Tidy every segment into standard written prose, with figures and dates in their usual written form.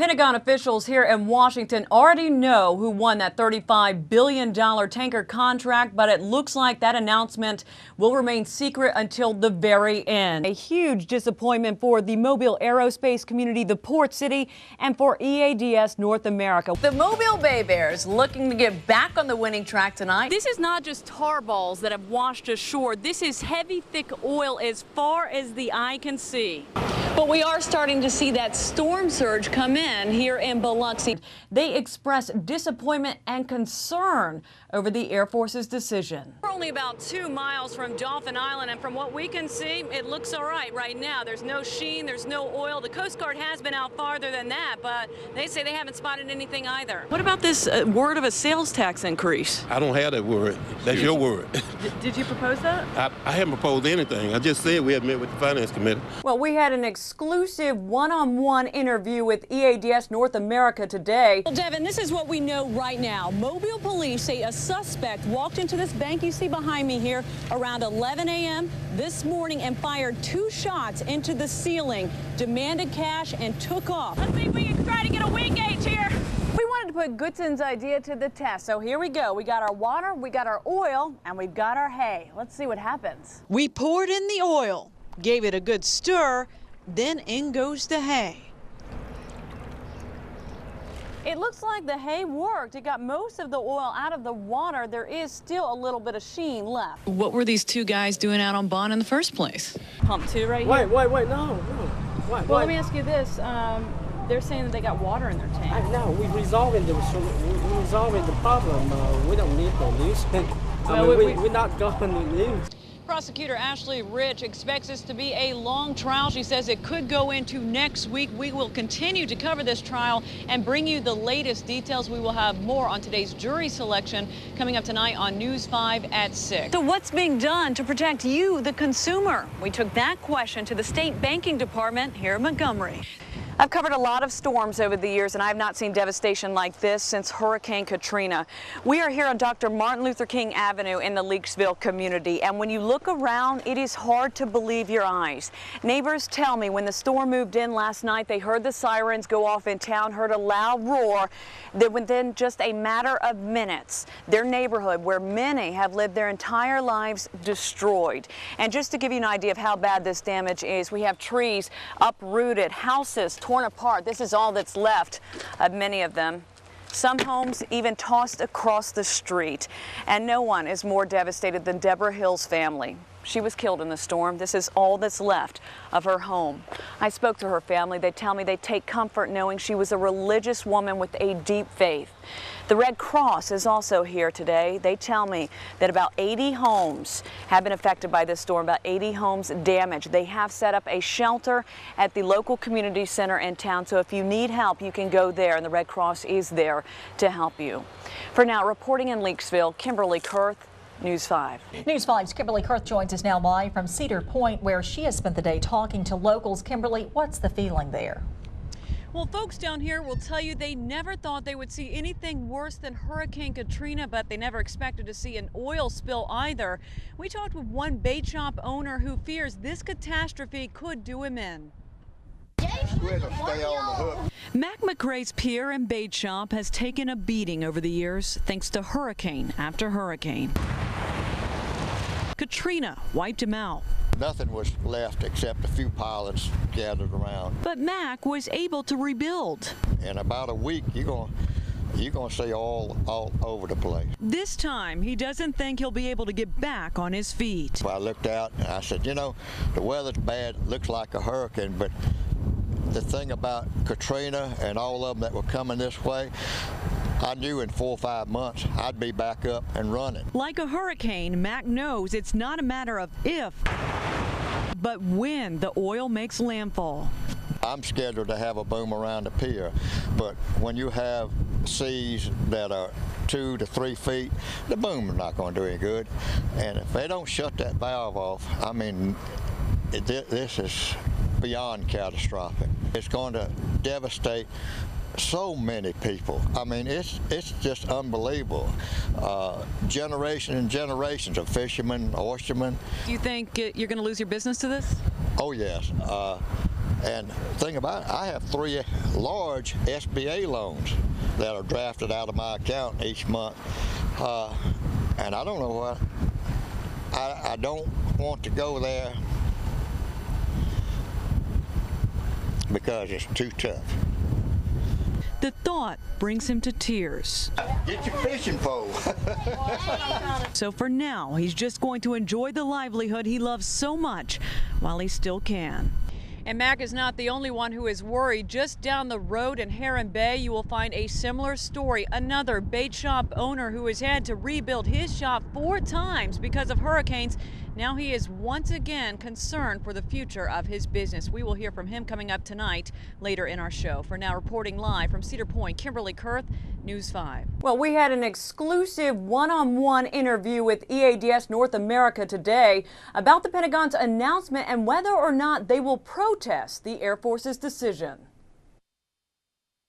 Pentagon officials here in Washington already know who won that $35 billion tanker contract, but it looks like that announcement will remain secret until the very end. A huge disappointment for the Mobile aerospace community, the port city, and for EADS North America. The Mobile Bay Bears looking to get back on the winning track tonight. This is not just tar balls that have washed ashore. This is heavy, thick oil as far as the eye can see. But we are starting to see that storm surge come in here in Biloxi. They expressed disappointment and concern over the Air Force's decision. We're only about 2 miles from Dolphin Island, and from what we can see, it looks all right now. There's no sheen, there's no oil. The Coast Guard has been out farther than that, but they say they haven't spotted anything either. What about this word of a sales tax increase? I don't have that word. That's your word. Did you propose that? I haven't proposed anything. I just said we had met with the Finance Committee. Well, we had an exclusive one-on-one interview with EADS North America today. Well, Devin, this is what we know right now. Mobile police say a suspect walked into this bank you see behind me here around 11 a.m. this morning and fired 2 shots into the ceiling, demanded cash, and took off. Let's see if we can try to get a wind gauge here. We wanted to put Goodson's idea to the test, so here we go. We got our water, we got our oil, and we've got our hay. Let's see what happens. We poured in the oil, gave it a good stir, then in goes the hay. It looks like the hay worked. It got most of the oil out of the water. There is still a little bit of sheen left. What were these 2 guys doing out on bond in the first place? Pump 2 right here. Wait, no. Well, let me ask you this. They're saying that they got water in their tank. No, we're resolving the problem. We don't need the news. We're not going to lose. Prosecutor Ashley Rich expects this to be a long trial. She says it could go into next week. We will continue to cover this trial and bring you the latest details. We will have more on today's jury selection coming up tonight on News 5 at 6. So what's being done to protect you, the consumer? We took that question to the state banking department here in Montgomery. I've covered a lot of storms over the years, and I have not seen devastation like this since Hurricane Katrina. We are here on Dr. Martin Luther King Avenue in the Leakesville community, and when you look around, it is hard to believe your eyes. Neighbors tell me when the storm moved in last night, they heard the sirens go off in town, heard a loud roar, that within just a matter of minutes, their neighborhood, where many have lived their entire lives, destroyed. And just to give you an idea of how bad this damage is, we have trees uprooted, houses torn apart. This is all that's left of many of them. Some homes even tossed across the street. And no one is more devastated than Deborah Hill's family. She was killed in the storm. This is all that's left of her home. I spoke to her family. They tell me they take comfort knowing she was a religious woman with a deep faith. The Red Cross is also here today. They tell me that about 80 homes have been affected by this storm, about 80 homes damaged. They have set up a shelter at the local community center in town, so if you need help, you can go there, and the Red Cross is there to help you. For now, reporting in Leakesville, Kimberly Curth, News 5. News 5's Kimberly Curth joins us now live from Cedar Point, where she has spent the day talking to locals. Kimberly, what's the feeling there? Well, folks down here will tell you they never thought they would see anything worse than Hurricane Katrina, but they never expected to see an oil spill either. We talked with one bait shop owner who fears this catastrophe could do him in. Mac McRae's Pier and Bait Shop has taken a beating over the years thanks to hurricane after hurricane. Katrina wiped him out. Nothing was left except a few pilots gathered around. But Mac was able to rebuild. In about a week, you're gonna see all over the place. This time, he doesn't think he'll be able to get back on his feet. I looked out and I said, you know, the weather's bad, it looks like a hurricane, but the thing about Katrina and all of them that were coming this way, I knew in 4 or 5 months I'd be back up and running. Like a hurricane, Mac knows it's not a matter of if, but when the oil makes landfall. I'm scheduled to have a boom around the pier, but when you have seas that are 2 to 3 feet, the boom is not going to do any good. And if they don't shut that valve off, I mean, this is beyond catastrophic. It's going to devastate so many people. I mean, it's just unbelievable. Generations and generations of fishermen, oystermen. Do you think you're going to lose your business to this? Oh yes. And the thing about it, I have 3 large SBA loans that are drafted out of my account each month. And I don't know what, I don't want to go there because it's too tough. The thought brings him to tears. Get your fishing pole. So for now, he's just going to enjoy the livelihood he loves so much while he still can. And Mac is not the only one who is worried. Just down the road in Heron Bay, you will find a similar story. Another bait shop owner who has had to rebuild his shop 4 times because of hurricanes. Now he is once again concerned for the future of his business. We will hear from him coming up tonight later in our show. For now, reporting live from Cedar Point, Kimberly Curth, News 5. Well, we had an exclusive one-on-one interview with EADS North America today about the Pentagon's announcement and whether or not they will protest the Air Force's decision.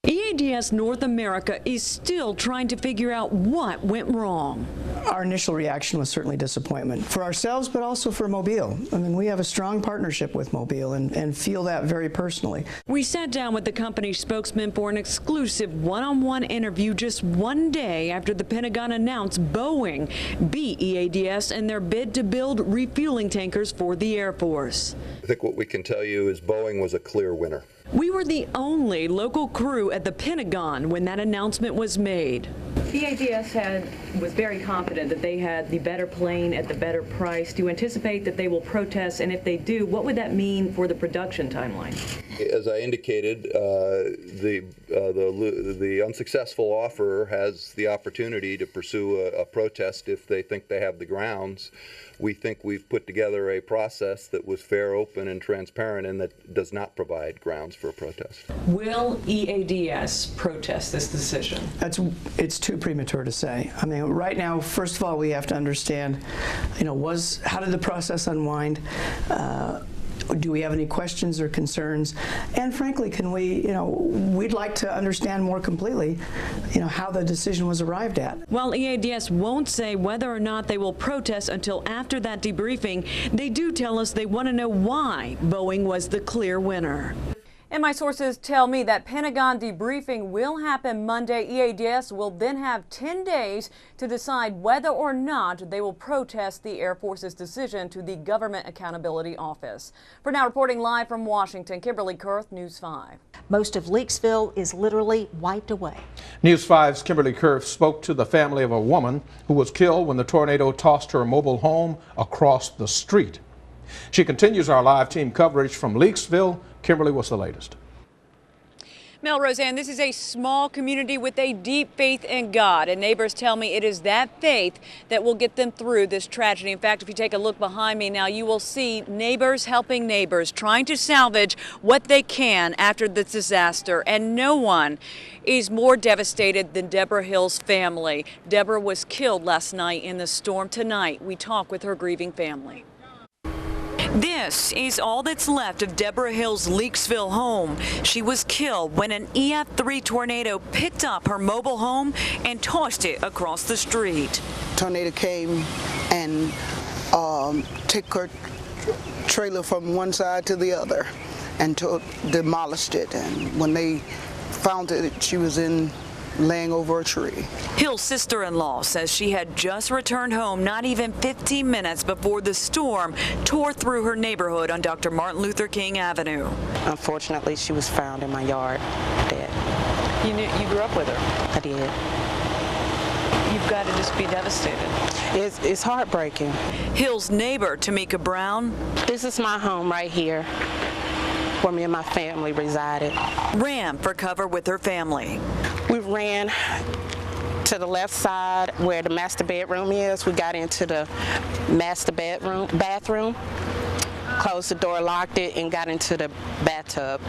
EADS North America is still trying to figure out what went wrong. Our initial reaction was certainly disappointment for ourselves, but also for Mobile. I mean, we have a strong partnership with Mobile and feel that very personally. We sat down with the company's spokesman for an exclusive one-on-one interview just 1 day after the Pentagon announced Boeing beat EADS in their bid to build refueling tankers for the Air Force. I think what we can tell you is Boeing was a clear winner. We were the only local crew at the Pentagon when that announcement was made. EADS was very confident that they had the better plane at the better price. Do you anticipate that they will protest? And if they do, what would that mean for the production timeline? As I indicated, the unsuccessful offerer has the opportunity to pursue a protest if they think they have the grounds. We think we've put together a process that was fair, open, and transparent, and that does not provide grounds for a protest. Will EADS protest this decision? It's too premature to say. I mean, right now, first of all, we have to understand, how did the process unwind? Do we have any questions or concerns? And frankly, can we, we'd like to understand more completely, how the decision was arrived at. While EADS won't say whether or not they will protest until after that debriefing, they do tell us they want to know why Boeing was the clear winner. And my sources tell me that Pentagon debriefing will happen Monday. EADS will then have 10 days to decide whether or not they will protest the Air Force's decision to the Government Accountability Office. For now, reporting live from Washington, Kimberly Curth, News 5. Most of Leakesville is literally wiped away. News 5's Kimberly Curth spoke to the family of a woman who was killed when the tornado tossed her mobile home across the street. She continues our live team coverage from Leakesville. Kimberly, what's the latest? Mel, Roseanne, this is a small community with a deep faith in God, and neighbors tell me it is that faith that will get them through this tragedy. In fact, if you take a look behind me now, you will see neighbors helping neighbors, trying to salvage what they can after this disaster, and no one is more devastated than Deborah Hill's family. Deborah was killed last night in the storm. Tonight, we talk with her grieving family. This is all that's left of Deborah Hill's Leakesville home. She was killed when an EF3 tornado picked up her mobile home and tossed it across the street. Tornado came and took her trailer from one side to the other and demolished it. And when they found it, she was laying over a tree. Hill's sister-in-law says she had just returned home not even 15 minutes before the storm tore through her neighborhood on Dr. Martin Luther King Avenue. Unfortunately, she was found in my yard dead. You grew up with her? I did. You've got to just be devastated. It's heartbreaking. Hill's neighbor, Tamika Brown. This is my home right here, where me and my family resided. Ran for cover with her family. We ran to the left side where the master bedroom is. We got into the master bathroom, closed the door, locked it, and got into the bathtub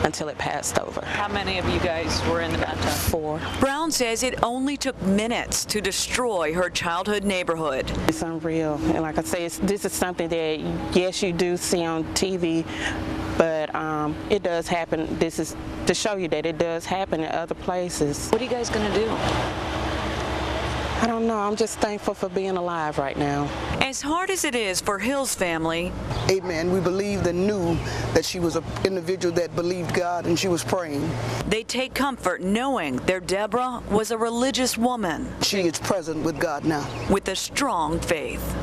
until it passed over. How many of you guys were in the bathtub? 4. Brown says it only took minutes to destroy her childhood neighborhood. It's unreal, and like I say, this is something that, yes, you do see on TV, but it does happen. This is to show you that it does happen in other places. What are you guys going to do? I don't know. I'm just thankful for being alive right now. As hard as it is for Hill's family, Amen. We believed and knew that she was an individual that believed God and she was praying. they take comfort knowing their Deborah was a religious woman. She is present with God now. With a strong faith.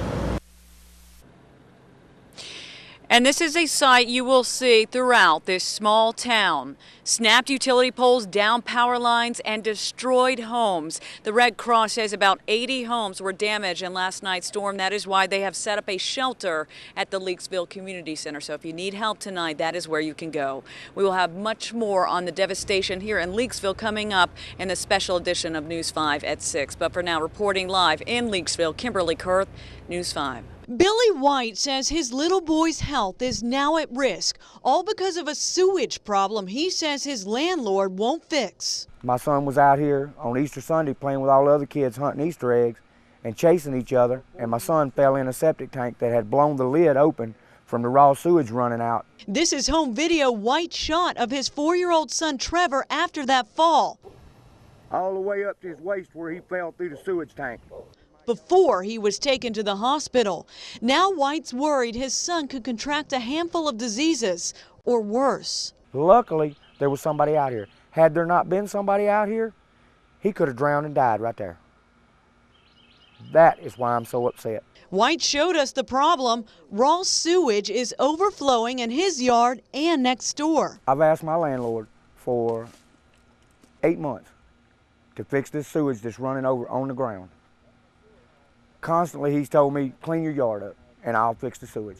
And this is a sight you will see throughout this small town. Snapped utility poles, down power lines, and destroyed homes. The Red Cross says about 80 homes were damaged in last night's storm. That is why they have set up a shelter at the Leakesville Community Center. So if you need help tonight, that is where you can go. We will have much more on the devastation here in Leakesville coming up in the special edition of News 5 at 6. But for now, reporting live in Leakesville, Kimberly Curth, News 5. Billy White says his little boy's health is now at risk, all because of a sewage problem he says his landlord won't fix. My son was out here on Easter Sunday playing with all the other kids hunting Easter eggs and chasing each other, and my son fell in a septic tank that had blown the lid open from the raw sewage running out. This is home video White shot of his 4-year-old son Trevor after that fall. All the way up to his waist where he fell through the sewage tank. Before he was taken to the hospital. Now White's worried his son could contract a handful of diseases or worse. Luckily, there was somebody out here. Had there not been somebody out here, he could have drowned and died right there. That is why I'm so upset. White showed us the problem. Raw sewage is overflowing in his yard and next door. I've asked my landlord for 8 months to fix this sewage that's running over on the ground. Constantly he's told me, clean your yard up and I'll fix the sewage.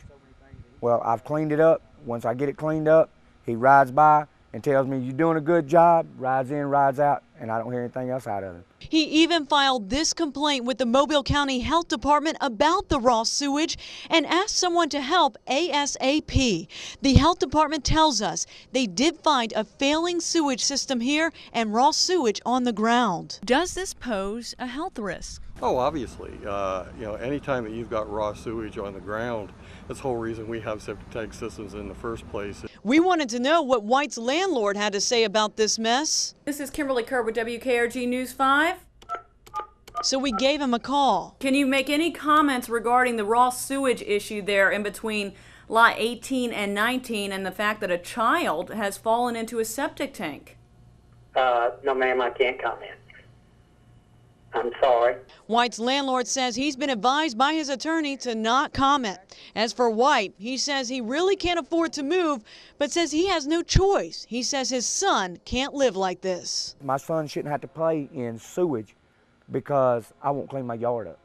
Well, I've cleaned it up. Once I get it cleaned up, he rides by and tells me, you're doing a good job, rides in, rides out, and I don't hear anything else out of him. He even filed this complaint with the Mobile County Health Department about the raw sewage and asked someone to help ASAP. The health department tells us they did find a failing sewage system here and raw sewage on the ground. Does this pose a health risk? Oh, obviously. Anytime that you've got raw sewage on the ground, that's the whole reason we have septic tank systems in the first place. We wanted to know what White's landlord had to say about this mess. This is Kimberly Curth with WKRG News 5. So we gave him a call. Can you make any comments regarding the raw sewage issue there in between lot 18 and 19 and the fact that a child has fallen into a septic tank? No, ma'am, I can't comment. I'm sorry. White's landlord says he's been advised by his attorney to not comment. As for White, he says he really can't afford to move, but says he has no choice. He says his son can't live like this. My son shouldn't have to play in sewage because I won't clean my yard up.